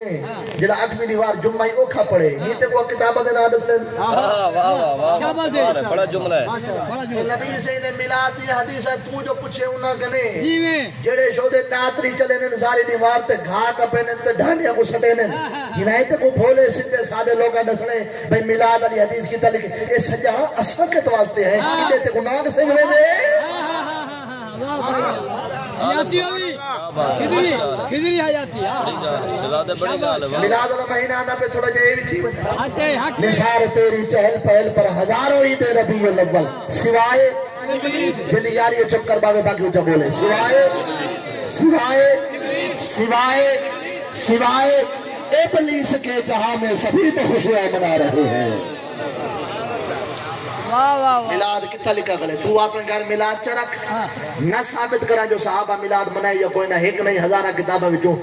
جڑا 8ویں دیوار جمعہ ہی اوکھا پڑھے یہ تے کو کتابہ دے نام دسلیں واہ واہ واہ بڑا جملہ ہے نبی سے نے میلاد دی حدیث ہے تو جو پوچھے انہاں کنے جڑے شودے تاتری چلے نے ساری دیوار تے گھا کپے نے تے ڈھانڈیاں کو سٹے نے انہاں تے کو بھولے سیدھے سادے لوگاں دسنے بھئی میلاد علی حدیث کی تعلق اے سجا اساں کے واسطے ہے کہ تے کو نام سے ہوے دے حیاتی ہوئی کدری حیاتی شہزادے بڑی گال ہے میلاد والا مہینہ آنا پہ تھوڑا جائے بھی تھی نثار تیری چہل پہل پر ہزاروں عید ربیع الاول سوائے جنی یاری چکر باغے باقی اچھا بولے سوائے ابلیس کے جہاں میں سبھی تو خوشیاں منا رہے ہیں میلاد کتھا لکھا گلے تو اپنے گھر میلاد چا رکھ نہ ثابت کرا جو صحابہ میلاد منائے یا کوئی نہ ایک نہیں ہزارہ کتابہ وچوں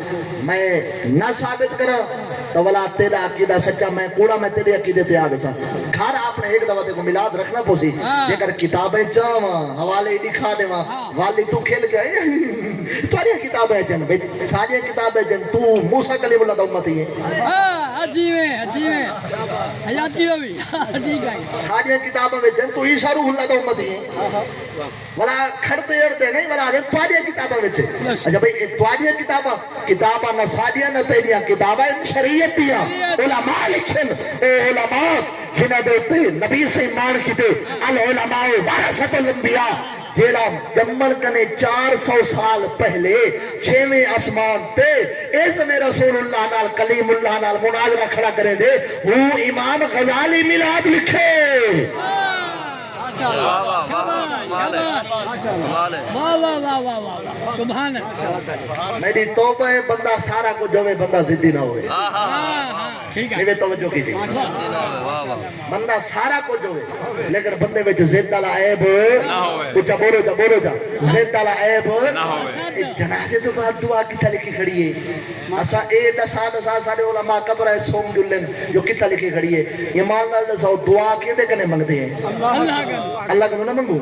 میں نہ ثابت کرا تو ولا تیرا عقیدہ سچا میں کوڑا میں تیرے عقیدے تے آگے سا گھر آپ نے ایک دفعہ کو میلاد رکھنا پوسی یہ کر کتابیں چاہاں حوالے دکھا دے وہاں والی تو کھیل گئے تاری کتابیں جن ساری کتابیں جن تو موسیٰ کلیم اللہ دا امتی ہے عجیب ہے حیاتی ہوئی ساری کتابیں جن تو عیسیٰ روح اللہ دا امتی ہے ولا کھڑتے اڑتے نہیں ولا تاری کتابیں وچ اچھا بھئی تاری کتاباں نہ ساڈیاں نہ تیریاں کتاباں شریعت دیاں علماء لکھن اے علماء جنہاں دے تے نبی سے ایمان کیتے العلماء ورثۃ الانبیاء جیڑا جمن کنے 400 سال پہلے 6ویں آسمان تے اذن رسول اللہ نال کلیم اللہ نال مناظرہ کھڑا کرے دے وہ امام غزالی میلاد لکھے میری توبہ ہے بندہ سارا کو جو ہے بندہ ضدی نہ ہوئے میں توجہ کی تھی بندہ سارا کو جو ہے لیکن بندے میں زد والا عیب اچھا بولو جا زد والا عیب جنازے تو بعد دعا کتھا لکھی کھڑی ہے اسا اے دسا سارے علماء قبر ہے سوم جلن جو کتھا لکھی کھڑی ہے یہ مان لال دساؤ دعا کیدے کنے منگتے ہیں اللہ کو نہ منگو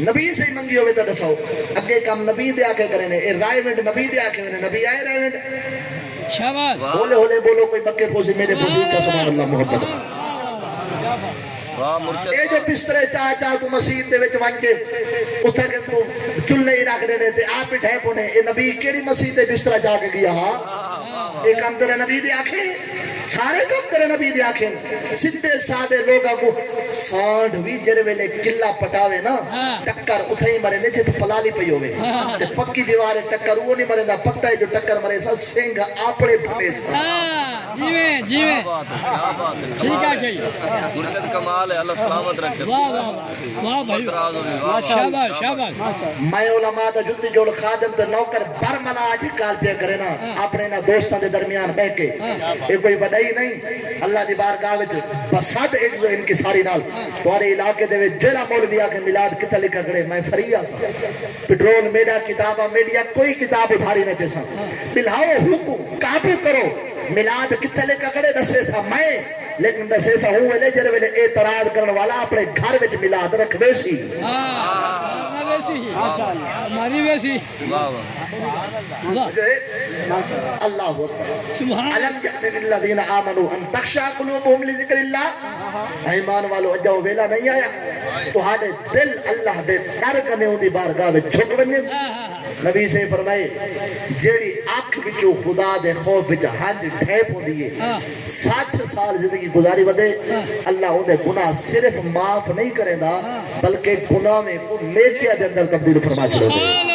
نبی سے ہی منگی ہوئے تو دساؤ اگے کام نبی دے آکے کرنے اے رائے ونڈ نبی دے آکے ہوئے نبی آئے رائے ونڈ شاباش بولے ہولے بولو کوئی بکے پوسی میرے پوسی کا سبحان اللہ محبت اے جو بسترے چاہ تو مسیح دے وچ وان کے اتھا کے تو چلے ہی رکھ دینے تے آپ اٹھے پونے اے نبی کیڑی مسیح دے بسترہ جا کے گیا ہاں ایک اندر نبی دے آکھیں سارے کم کرے نبی دے آکھیں سدھے سادے لوگاں کو سانڈ بھی جرے ویلے کلا پٹاوے نا ٹکر اتھے ہی مرے نے جت پلالی پئی ہوئے پکی دیوارے ٹکر وہ نہیں مرے نا پکتا ہے جو ٹکر مرے سا سنگ آپڑے پھٹے سا جیویں ٹھیک ہے کہی مرشد کمال ہے اللہ سلامت رکھے واہ بھائی شاباش میں علماء دا جتی جوڑ خادم دا نوکر برملا آجی کال پیا کرے نا اپنے نا دوستان دے درمیان بہ کے ایک کوئی بڑائی نہیں اللہ دی بارگاہ وچ بسات ایک جو ان کی ساری نال توارے علاقے دے وچ جڑا مولوی آکے میلاد کتا لکھا کرے میں فریہ سا پٹرول میڈا کتابہ میڈیا کوئی کتاب اتھاری نہ چیسا بلہاؤ حکم قابو کرو میلاد کتا لکھا کرے دسے سا میں لیکن دسے سا ہوں ویلے جر ویلے اعتراض کرنے والا اپنے گھر وچ میلاد رکھ بیسی ہماری ویسی اللہ علم جہن الذین آمنوا ان تخشع قلوبهم لذکر اللہ ایمان والو اجاؤ ویلا نہیں آیا تو ہاڑے دل اللہ دے ڈر کنے ہوں دی بارگاہ میں جھک بننے نبی سے فرمائے جیڑی آنکھ بچو خدا دے خوف بچا ہنج ڈھیپ ہوں دیئے 60 سال زندگی گزاری ودے اللہ انہیں گناہ صرف معاف نہیں کریں دا بلکہ گناہ میں نیکیہ دے اندر تبدیل فرما چھوڑے دے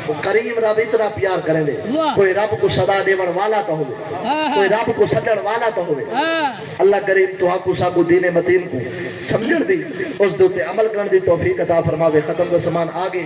وہ کریم رب اتنا پیار کریں دے کوئی رب کو صدا دیوڑ والا تو ہوئے کوئی رب کو صدر والا تو ہوئے اللہ کریم تو آکو ساکو دین متین کو سمجھن دی اس دوتے عمل کرن دی توفیق عطا فرماوے ختم دا سامان آگے